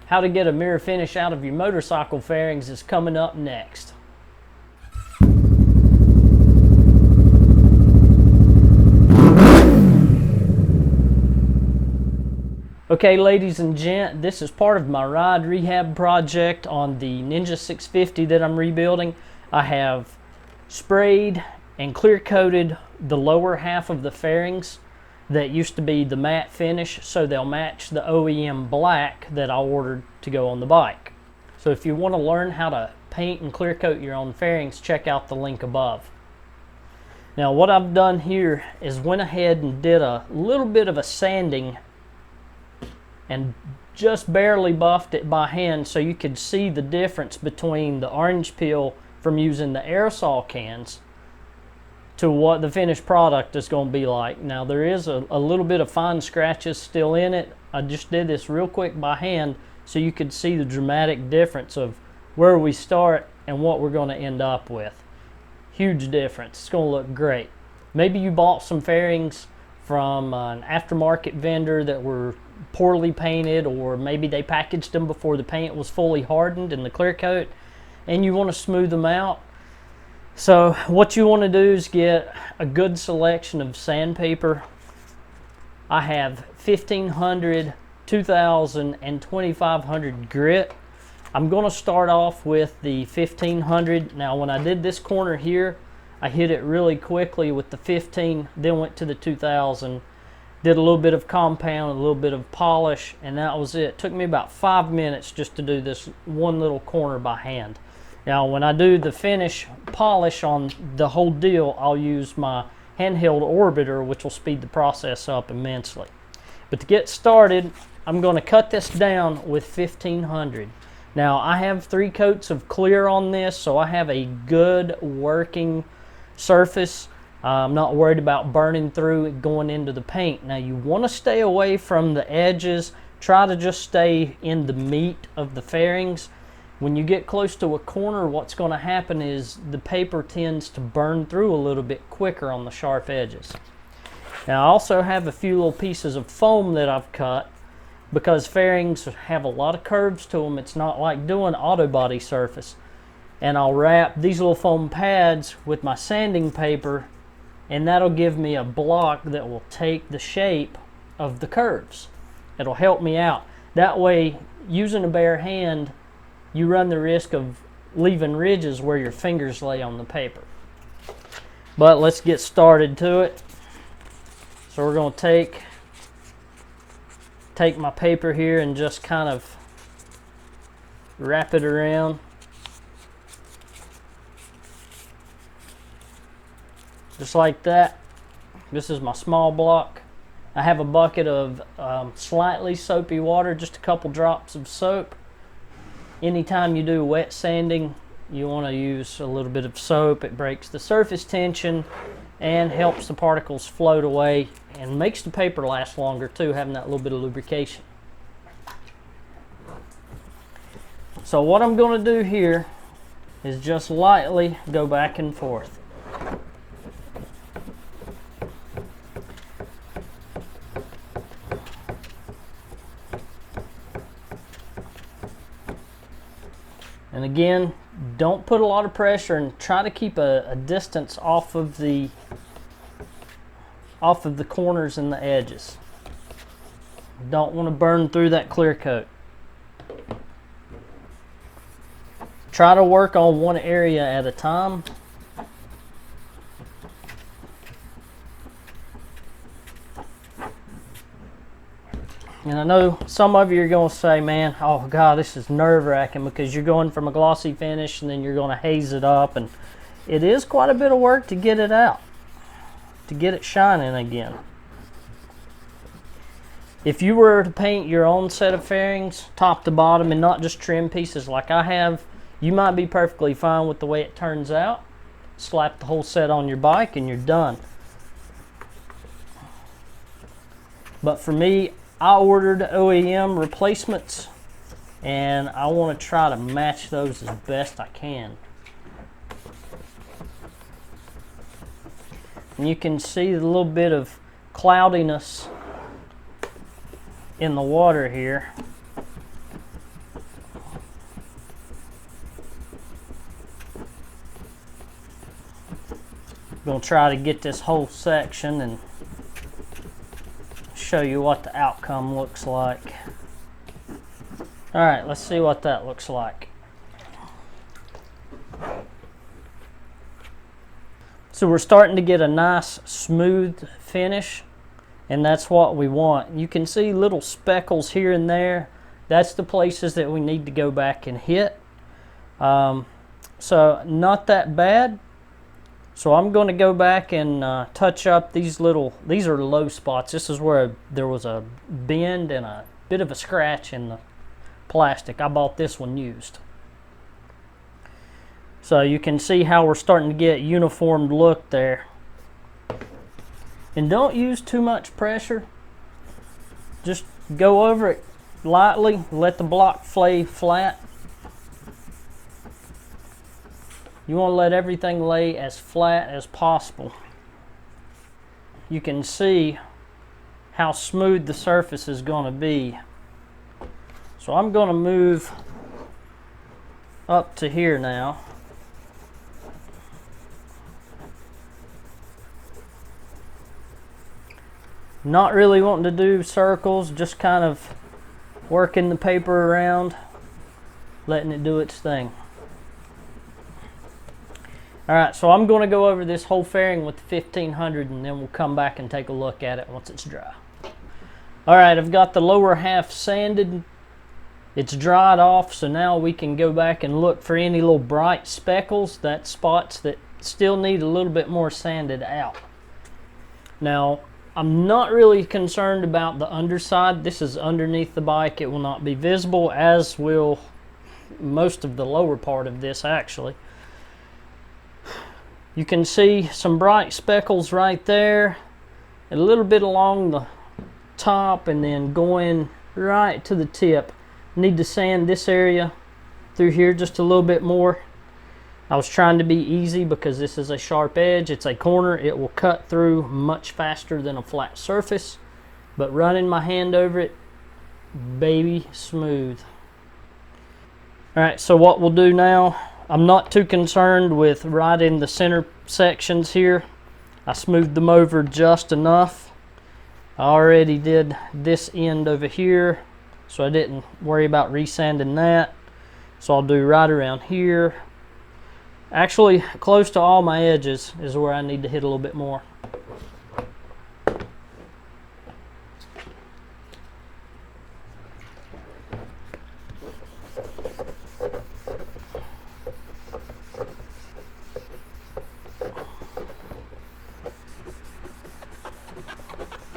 How to get a mirror finish out of your motorcycle fairings is coming up next. Okay, ladies and gent, this is part of my ride rehab project on the Ninja 650 that I'm rebuilding. I have sprayed and clear coated the lower half of the fairings that used to be the matte finish, so they'll match the OEM black that I ordered to go on the bike. So if you want to learn how to paint and clear coat your own fairings, check out the link above. Now what I've done here is went ahead and did a little bit of a sanding and just barely buffed it by hand so you could see the difference between the orange peel from using the aerosol cans to what the finished product is going to be like. Now there is a little bit of fine scratches still in it. I just did this real quick by hand so you could see the dramatic difference of where we start and what we're going to end up with. Huge difference. It's going to look great. Maybe you bought some fairings from an aftermarket vendor that were poorly painted, or maybe they packaged them before the paint was fully hardened in the clear coat and you want to smooth them out. So what you want to do is get a good selection of sandpaper. I have 1500, 2000 and 2500 grit. I'm going to start off with the 1500. Now when I did this corner here, I hit it really quickly with the 15, then went to the 2000, did a little bit of compound, a little bit of polish, and that was it. It took me about 5 minutes just to do this one little corner by hand. Now when I do the finish polish on the whole deal, I'll use my handheld orbiter, which will speed the process up immensely. But to get started, I'm going to cut this down with 1500. Now I have 3 coats of clear on this, so I have a good working surface. I'm not worried about burning through it going into the paint. Now you want to stay away from the edges. Try to just stay in the meat of the fairings. When you get close to a corner, what's going to happen is the paper tends to burn through a little bit quicker on the sharp edges. Now I also have a few little pieces of foam that I've cut because fairings have a lot of curves to them. It's not like doing auto body surface. And I'll wrap these little foam pads with my sanding paper, and that'll give me a block that will take the shape of the curves. It'll help me out. That way, using a bare hand, you run the risk of leaving ridges where your fingers lay on the paper. But let's get started to it. So we're going to take my paper here and just kind of wrap it around. Just like that. This is my small block. I have a bucket of slightly soapy water, just a couple drops of soap. Anytime you do wet sanding, you want to use a little bit of soap. It breaks the surface tension and helps the particles float away and makes the paper last longer too, having that little bit of lubrication. So what I'm going to do here is just lightly go back and forth. And again, don't put a lot of pressure and try to keep a distance off of the corners and the edges. Don't want to burn through that clear coat. Try to work on one area at a time. And I know some of you are going to say, man, oh God, this is nerve-wracking because you're going from a glossy finish and then you're going to haze it up. And it is quite a bit of work to get it out, to get it shining again. If you were to paint your own set of fairings, top to bottom, and not just trim pieces like I have, you might be perfectly fine with the way it turns out. Slap the whole set on your bike and you're done. But for me, I ordered OEM replacements and I want to try to match those as best I can. And you can see a little bit of cloudiness in the water here. I'm going to try to get this whole section and show you what the outcome looks like. Alright, let's see what that looks like. So we're starting to get a nice smooth finish, and that's what we want. You can see little speckles here and there. That's the places that we need to go back and hit. So not that bad. So I'm going to go back and touch up these are low spots. This is where there was a bend and a bit of a scratch in the plastic. I bought this one used. So you can see how we're starting to get uniform look there. And don't use too much pressure. Just go over it lightly. Let the block lay flat. You want to let everything lay as flat as possible. You can see how smooth the surface is going to be. So I'm going to move up to here now. Not really wanting to do circles, just kind of working the paper around, letting it do its thing. Alright, so I'm going to go over this whole fairing with the 1500, and then we'll come back and take a look at it once it's dry. Alright, I've got the lower half sanded. It's dried off, so now we can go back and look for any little bright speckles, that's spots that still need a little bit more sanded out. Now, I'm not really concerned about the underside. This is underneath the bike. It will not be visible, as will most of the lower part of this actually. You can see some bright speckles right there, a little bit along the top, and then going right to the tip. Need to sand this area through here just a little bit more. I was trying to be easy because this is a sharp edge. It's a corner. It will cut through much faster than a flat surface. But running my hand over it, baby smooth. Alright, so what we'll do now, I'm not too concerned with right in the center sections here. I smoothed them over just enough. I already did this end over here, so I didn't worry about resanding that. So I'll do right around here. Actually, close to all my edges is where I need to hit a little bit more.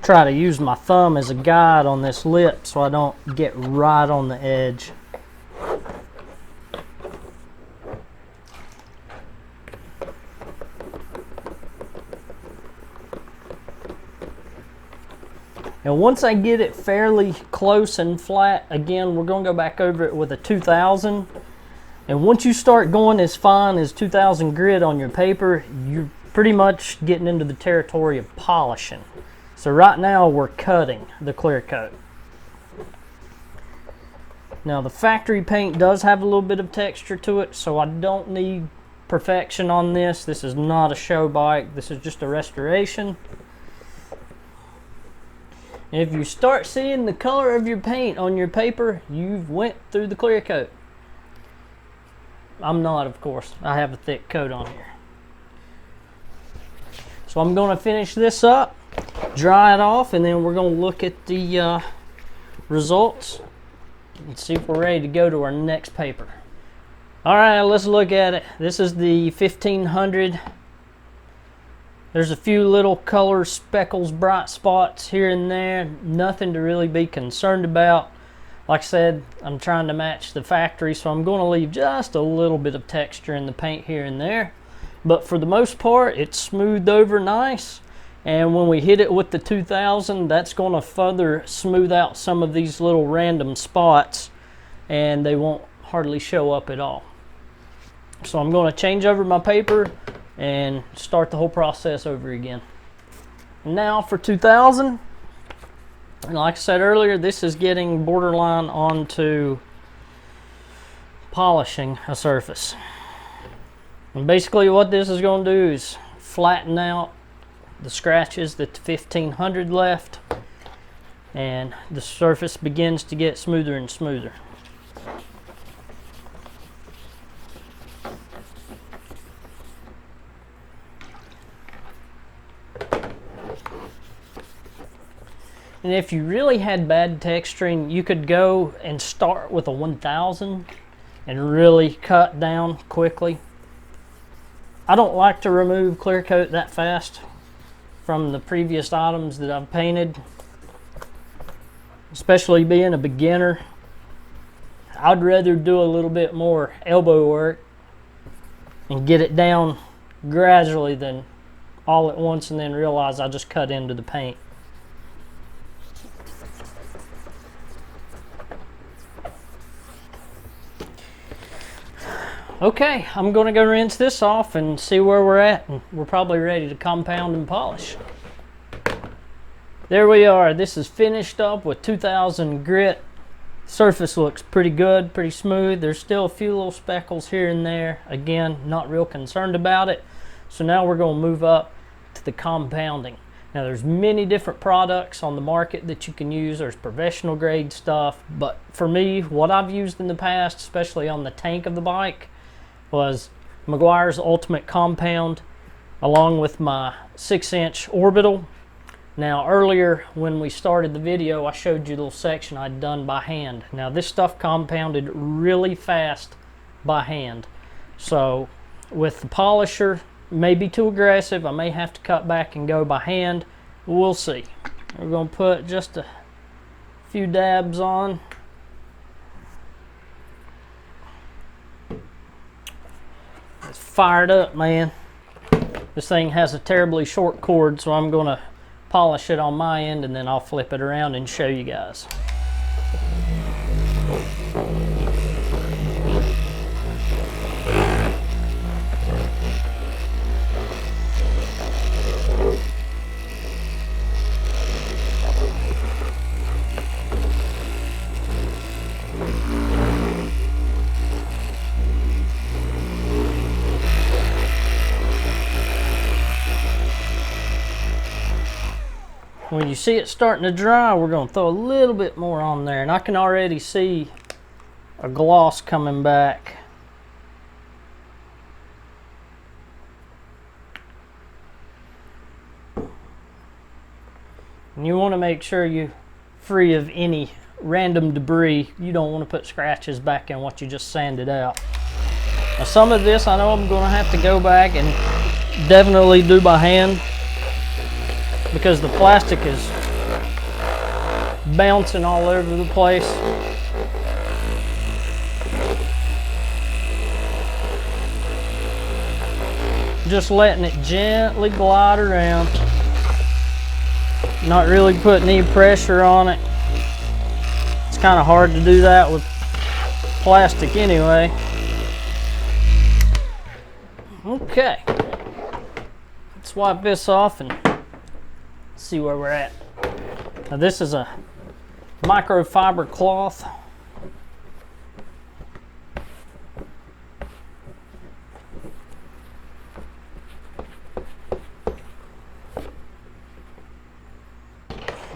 Try to use my thumb as a guide on this lip so I don't get right on the edge. And once I get it fairly close and flat, again, we're going to go back over it with a 2000. And once you start going as fine as 2000 grit on your paper, you're pretty much getting into the territory of polishing. So right now we're cutting the clear coat. Now the factory paint does have a little bit of texture to it, so I don't need perfection on this. This is not a show bike. This is just a restoration. If you start seeing the color of your paint on your paper, you've went through the clear coat. I'm not, of course. I have a thick coat on here. So I'm going to finish this up, dry it off, and then we're going to look at the results and see if we're ready to go to our next paper. All right, let's look at it. This is the 1500. There's a few little color speckles, bright spots here and there. Nothing to really be concerned about. Like I said, I'm trying to match the factory, so I'm going to leave just a little bit of texture in the paint here and there. But for the most part, it's smoothed over nice. And when we hit it with the 2000, that's going to further smooth out some of these little random spots, and they won't hardly show up at all. So I'm going to change over my paper and start the whole process over again. Now for 2000, and like I said earlier, this is getting borderline onto polishing a surface. And basically what this is going to do is flatten out the scratches that the 1500 left, and the surface begins to get smoother and smoother. And if you really had bad texturing, you could go and start with a 1000 and really cut down quickly. I don't like to remove clear coat that fast from the previous items that I've painted, especially being a beginner. I'd rather do a little bit more elbow work and get it down gradually than all at once and then realize I just cut into the paint. Okay, I'm going to go rinse this off and see where we're at, and we're probably ready to compound and polish. There we are. This is finished up with 2000 grit. Surface looks pretty good, pretty smooth. There's still a few little speckles here and there. Again, not real concerned about it. So now we're going to move up to the compounding. Now there's many different products on the market that you can use. There's professional grade stuff, but for me, what I've used in the past, especially on the tank of the bike, was Meguiar's Ultimate Compound along with my 6-inch orbital. Now earlier when we started the video, I showed you the little section I'd done by hand. Now this stuff compounded really fast by hand. So with the polisher, maybe too aggressive. I may have to cut back and go by hand. We'll see. We're going to put just a few dabs on. It's fired up, man. This thing has a terribly short cord, so I'm going to polish it on my end and then I'll flip it around and show you guys. When you see it starting to dry, we're going to throw a little bit more on there, and I can already see a gloss coming back. And you want to make sure you're free of any random debris. You don't want to put scratches back in what you just sanded out. Now some of this I know I'm going to have to go back and definitely do by hand, because the plastic is bouncing all over the place. Just letting it gently glide around. Not really putting any pressure on it. It's kind of hard to do that with plastic anyway. Okay. Let's wipe this off and see where we're at. Now this is a microfiber cloth.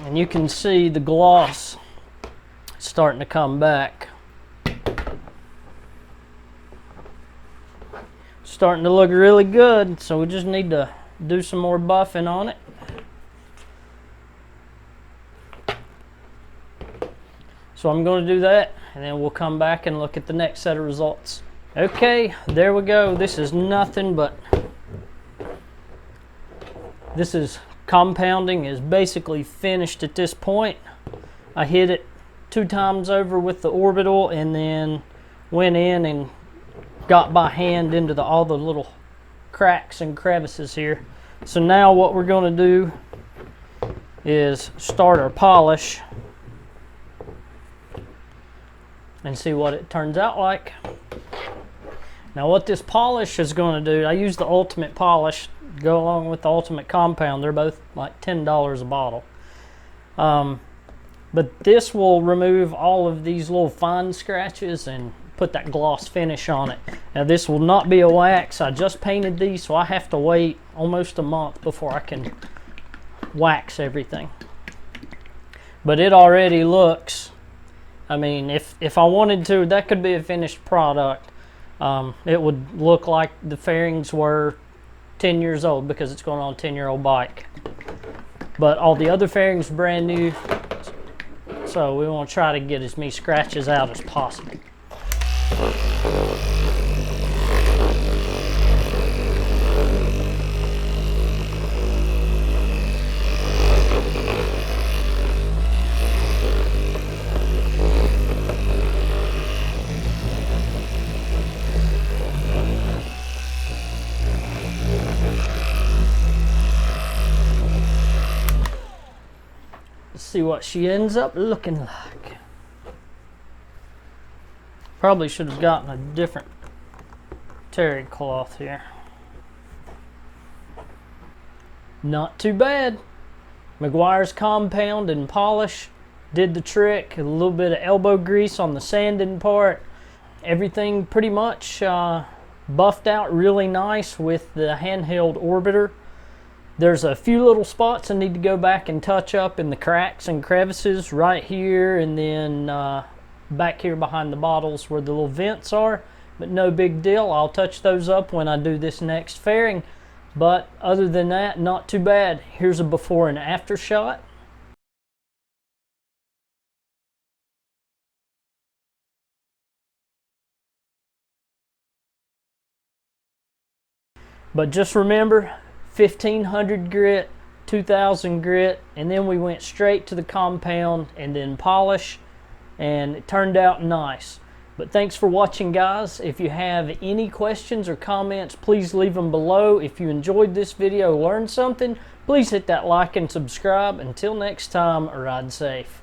And you can see the gloss starting to come back. Starting to look really good, so we just need to do some more buffing on it. So I'm going to do that, and then we'll come back and look at the next set of results. Okay, there we go. This is nothing but, this is compounding is basically finished at this point. I hit it 2 times over with the orbital and then went in and got by hand into all the little cracks and crevices here. So now what we're going to do is start our polish and see what it turns out like. Now what this polish is going to do, I use the Ultimate Polish, go along with the Ultimate Compound. They're both like $10 a bottle. But this will remove all of these little fine scratches and put that gloss finish on it. Now this will not be a wax. I just painted these, so I have to wait almost a month before I can wax everything. But it already looks, I mean, if I wanted to, that could be a finished product. It would look like the fairings were 10 years old because it's going on a 10-year-old bike. But all the other fairings are brand new, so we want to try to get as many scratches out as possible. See what she ends up looking like. Probably should have gotten a different terry cloth here. Not too bad. Meguiar's compound and polish did the trick. A little bit of elbow grease on the sanding part. Everything pretty much buffed out really nice with the handheld orbiter. There's a few little spots I need to go back and touch up in the cracks and crevices right here, and then back here behind the bottles where the little vents are, but no big deal. I'll touch those up when I do this next fairing. But other than that, not too bad. Here's a before and after shot. But just remember, 1500 grit, 2000 grit, and then we went straight to the compound and then polish, and it turned out nice. But thanks for watching, guys. If you have any questions or comments, please leave them below. If you enjoyed this video, learned something, please hit that like and subscribe. Until next time, ride safe.